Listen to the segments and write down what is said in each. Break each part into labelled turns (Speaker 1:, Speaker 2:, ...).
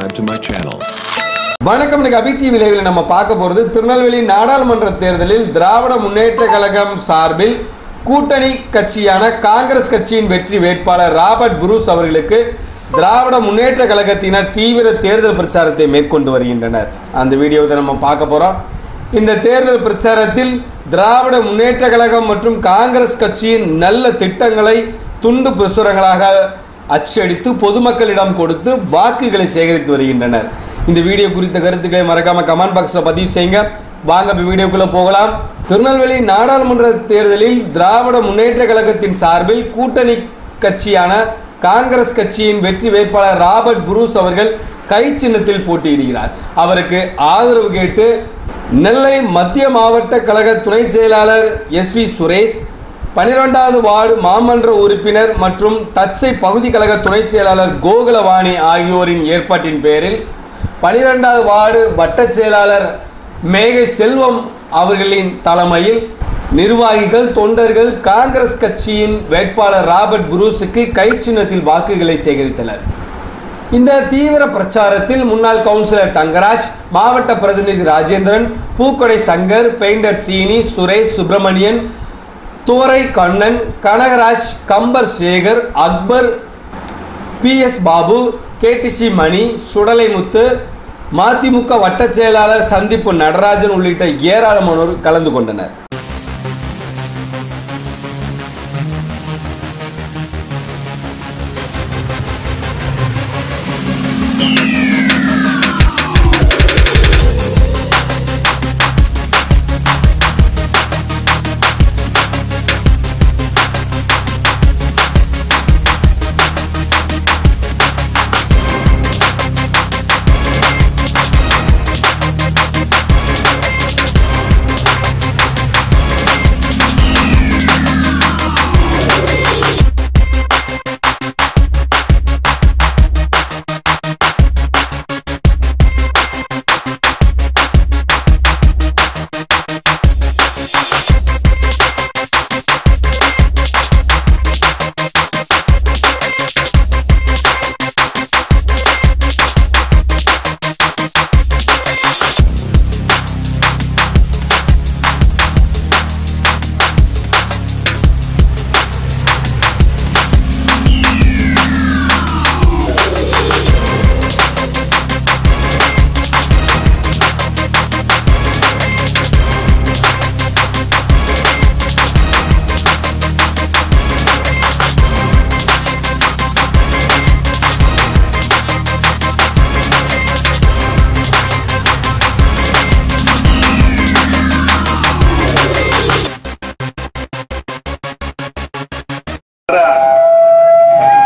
Speaker 1: subscribe to my channel.
Speaker 2: வணக்கம். இன்னைக்கு அபி TV லைவ்ல நம்ம பார்க்க போறது திருநெல்வேலி நாடாளுமன்ற தேர்தலில் திராவிட முன்னேற்ற கழகம் சார்பில் கூட்டணி கட்சியான காங்கிரஸ் கட்சியின் வெற்றி வேட்பாளர் ராபர்ட் புரூஸ் அவர்களுக்கு திராவிட முன்னேற்ற கழகத்தினர் தீவிர தேர்தல் பிரச்சாரத்தை மேற்கொண்டு வருகின்றனர். அந்த வீடியோவை நம்ம பார்க்க போறோம். இந்த தேர்தல் பிரச்சாரத்தில் திராவிட முன்னேற்ற கழகம் மற்றும் காங்கிரஸ் கட்சியின் நல்ல திட்டங்களை துண்டு பிரசுரங்களாக அச்சடித்து பொதுமக்களிடம் கொடுத்து வாக்குகளை சேகரித்து வருகின்றனர். இந்த வீடியோ குறித்த கருத்துக்களை மறக்காம கமெண்ட் பாக்ஸில் பதிவு செய்யுங்க. வாங்க வீடியோக்குள்ள போகலாம். திருநெல்வேலி நாடாளுமன்ற தேர்தலில் திராவிட முன்னேற்ற கழகத்தின் சார்பில் கூட்டணி கட்சியான காங்கிரஸ் கட்சியின் வெற்றி வேட்பாளர் ராபர்ட் புரூஸ் அவர்கள் கை சின்னத்தில் போட்டியிடுகிறார். அவருக்கு ஆதரவு கேட்டு நெல்லை மத்திய மாவட்ட கழக துணை செயலாளர் எஸ்வி சுரேஷ், 12வது வார்டு மாமன்ற உறுப்பினர் மற்றும் தச்சை பகுதி கழக துணை செயலாளர் கோகுலவாணி ஆகியோரின் ஏற்பாட்டின் பேரில் 12வது வார்டு வட்ட செயலாளர் மேகை செல்வம் அவர்களின் தலைமையில் நிர்வாகிகள் தொண்டர்கள் காங்கிரஸ் கட்சியின் வேட்பாளர் ராபர்ட் புரூஸுக்கு கை சின்னத்தில் வாக்குகளை சேகரித்தனர். இந்த தீவிர பிரச்சாரத்தில் முன்னாள் கவுன்சிலர் தங்கராஜ், மாவட்ட பிரதிநிதி ராஜேந்திரன், பூக்கொடை சங்கர், பெயிண்டர் சீனி, சுரேஷ் சுப்பிரமணியன், துவரை கண்ணன், கனகராஜ், கம்பர் சேகர், அக்பர், PS பாபு, KTC மணி, சுடலைமுத்து, மதிமுக வட்ட செயலாளர் சந்திப்பு நடராஜன் உள்ளிட்ட ஏராளமானோர் கலந்து கொண்டனர்.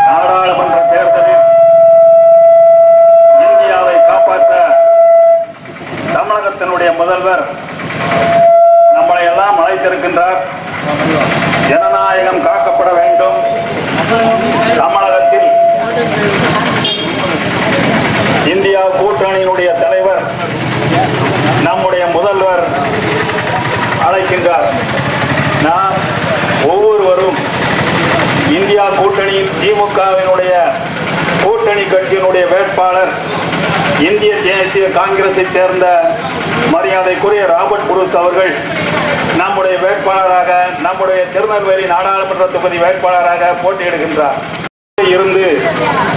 Speaker 3: நாடாளுமன்ற தேர்தலில் இந்தியாவை காப்பாற்ற தமிழகத்தினுடைய முதல்வர் நம்மளை எல்லாம் அழைத்திருக்கின்றார். ஜனநாயகம் காக்கப்பட வேண்டும். தமிழகத்தில் இந்தியா கூட்டணியினுடைய தலைவர் நம்முடைய முதல்வர் அழைக்கின்றார். நாம் ஒவ்வொருவரும் இந்தியா கூட்டணியில் திமுகவினுடைய கூட்டணி கட்சியினுடைய வேட்பாளர் இந்திய தேசிய காங்கிரஸை சேர்ந்த மரியாதைக்குரிய ராபர்ட் புரூஸ் அவர்கள் நம்முடைய வேட்பாளராக, நம்முடைய திருநெல்வேலி நாடாளுமன்ற தொகுதி வேட்பாளராக போட்டியிடுகின்றார். இருந்து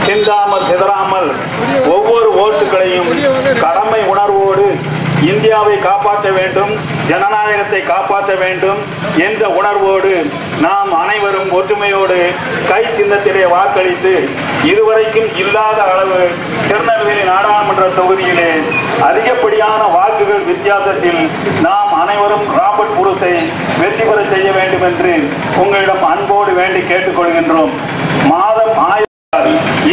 Speaker 3: சிந்தாமல் சிதறாமல் ஒவ்வொரு ஓட்டுகளையும் கடமை உணர்வோடு இந்தியாவை காப்பாற்ற வேண்டும், ஜனநாயகத்தை காப்பாற்ற வேண்டும் என்ற உணர்வோடு நாம் அனைவரும் ஒற்றுமையோடு கை சின்னத்திலே வாக்களித்து இதுவரைக்கும் இல்லாத அளவு திருநெல்வேலி நாடாளுமன்ற தொகுதியிலே அதிகப்படியான வாக்குகள் வித்தியாசத்தில் நாம் அனைவரும் ராபர்ட் புரூஸை வெற்றி பெற செய்ய வேண்டும் என்று உங்களிடம் அன்போடு வேண்டி கேட்டுக்கொள்கின்றோம். மாதம்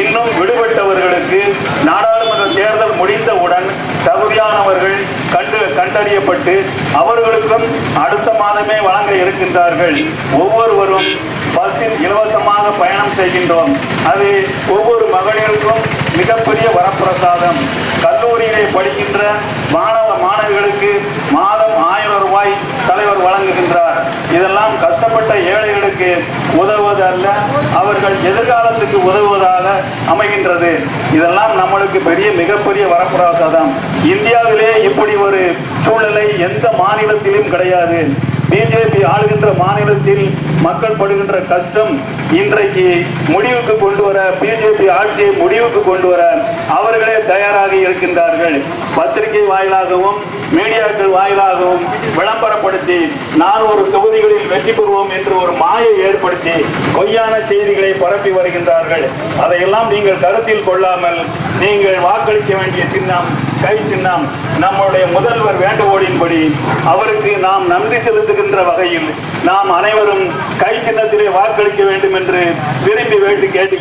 Speaker 3: இன்னும் விடுபட்டவர்களுக்கு நாடாளுமன்ற தேர்தல் முடிந்தவுடன் தகுதியானவர்கள் கண்டறியப்பட்டு அவர்களுக்கும் அடுத்த மாதமே வழங்க இருக்கின்றார்கள். ஒவ்வொருவரும் பஸ்ஸில் இலவசமாக பயணம் செய்கின்றோம். அது ஒவ்வொரு மகளிருக்கும் மிகப்பெரிய வரப்பிரசாதம். கல்லூரியிலே படிக்கின்ற மாணவர்களுக்கு மாதம் 1000 ரூபாய் தலைவர் வழங்குகின்றார். இதெல்லாம் கஷ்டப்பட்ட ஏழைகளுக்கு உதவுவது அல்ல, அவர்கள் எதிர்காலத்துக்கு உதவுவதாக அமைகின்றது. இதெல்லாம் நம்மளுக்கு மிகப்பெரிய வரப்பிரசாதம். இந்தியாவிலே இப்படி ஒரு சூழ்நிலை எந்த மாநிலத்திலும் கிடையாது. பிஜேபி ஆளுகின்ற மாநிலத்தில் மக்கள் படுகின்ற கஷ்டம் இன்றைக்கு முடிவுக்கு கொண்டு வர, பிஜேபி ஆட்சியை முடிவுக்கு கொண்டு வர அவர்களே தயாராக இருக்கின்றார்கள். பத்திரிகை வாயிலாகவும் மீடியாக்கள் வாயிலாகவும் விளம்பரப்படுத்தி 400 தொகுதிகளில் வெற்றி பெறுவோம் என்று ஒரு மாயை ஏற்படுத்தி பொய்யான செய்திகளை பரப்பி வருகின்றார்கள். அதையெல்லாம் நீங்கள் கருத்தில் கொள்ளாமல் நீங்கள் வாக்களிக்க வேண்டிய சின்னம் கை சின்னம். நம்முடைய முதல்வர் வேண்டுகோளின்படி அவருக்கு நாம் நன்றி செலுத்துகின்ற வகையில் நாம் அனைவரும் கை சின்னத்திலே வாக்களிக்க வேண்டும் என்று விரும்பி கேட்டு